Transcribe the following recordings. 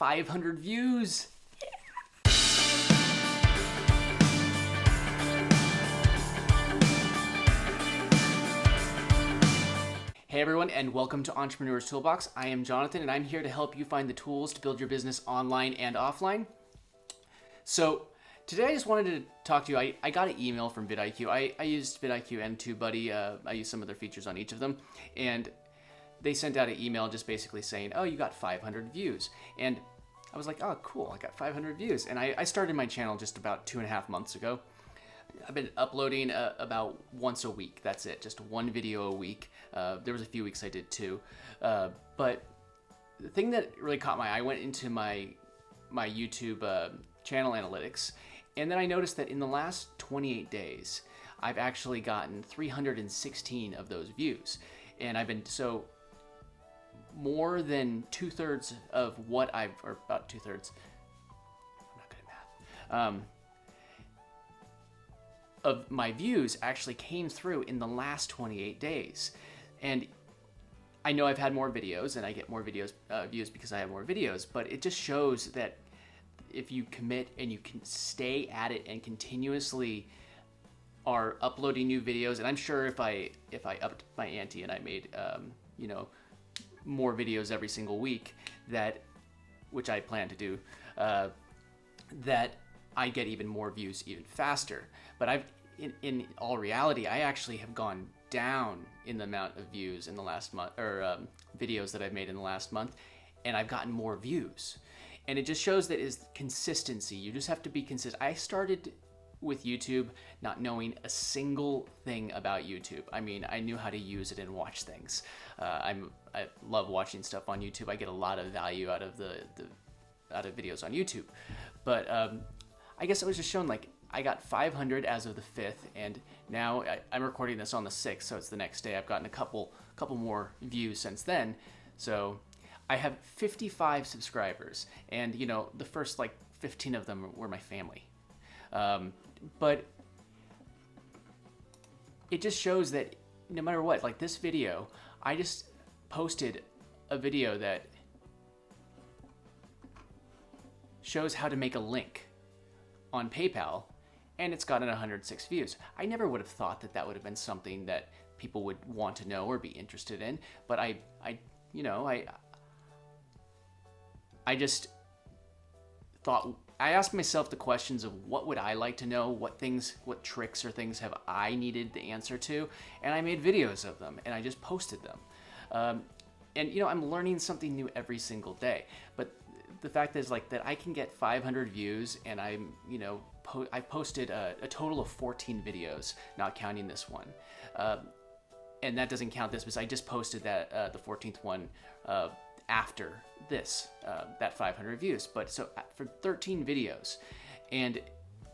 500 views. Hey everyone, and welcome to Entrepreneur's Toolbox. I am Jonathan, and I'm here to help you find the tools to build your business online and offline. So today I just wanted to talk to you. I got an email from VIDIQ. I used VIDIQ and TUBEBUDDY. I used some of their features on each of them, and they sent out an email just basically saying, oh, you got 500 views. And I was like, oh, cool, I got 500 views. And I started my channel just about 2.5 months ago. I've been uploading about once a week. That's it, just one video a week. There was a few weeks I did two. But the thing that really caught my eye, I went into my YouTube channel analytics, and then I noticed that in the last 28 days, I've actually gotten 316 of those views. And I've been, so more than 2/3 of what I've, or about 2/3, I'm not good at math, of my views actually came through in the last 28 days. And I know I've had more videos and I get more videos views because I have more videos, but it just shows that if you commit and you can stay at it and continuously are uploading new videos, and I'm sure if I upped my ante and I made you know, more videos every single week, that, which I plan to do, that I get even more views even faster. But in all reality, I actually have gone down in the amount of views in the last month, or videos that I've made in the last month, and I've gotten more views. And it just shows that is consistency. You just have to be consistent. I started with YouTube not knowing a single thing about YouTube. I mean, I knew how to use it and watch things. I love watching stuff on YouTube. I get a lot of value out of out of videos on YouTube. But I guess it was just shown, like, I got 500 as of the 5th, and now I'm recording this on the 6th, so it's the next day. I've gotten a couple more views since then. So I have 55 subscribers, and you know, the first like 15 of them were my family. But it just shows that no matter what, like this video, I just posted a video that shows how to make a link on PayPal, and it's gotten 106 views. I never would have thought that that would have been something that people would want to know or be interested in, but I just thought, I asked myself the questions of what would I like to know, what tricks or things have I needed the answer to, and I made videos of them, and I just posted them. And you know, I'm learning something new every single day, but the fact is, like, that I can get 500 views, and I'm, you know, I posted a total of 14 videos, not counting this one. And that doesn't count this, because I just posted that the 14th one after this, that 500 views. But so for 13 videos, and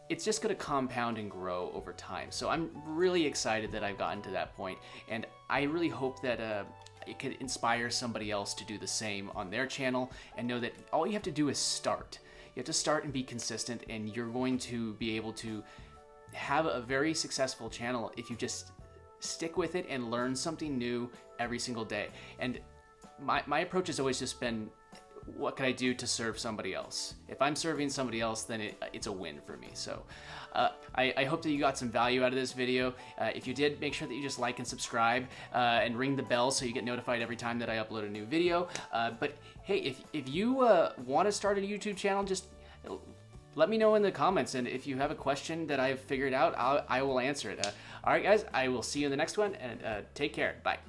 it's just going to compound and grow over time. So I'm really excited that I've gotten to that point, and I really hope that it could inspire somebody else to do the same on their channel, and know that all you have to do is start. You have to start and be consistent, and you're going to be able to have a very successful channel if you just stick with it and learn something new every single day. And my approach has always just been, what can I do to serve somebody else? If I'm serving somebody else, then it's a win for me. So I hope that you got some value out of this video. If you did, make sure that you just like and subscribe, and ring the bell so you get notified every time that I upload a new video. But hey, if you want to start a YouTube channel, just let me know in the comments. And if you have a question that I've figured out, I will answer it. All right, guys, I will see you in the next one, and take care. Bye.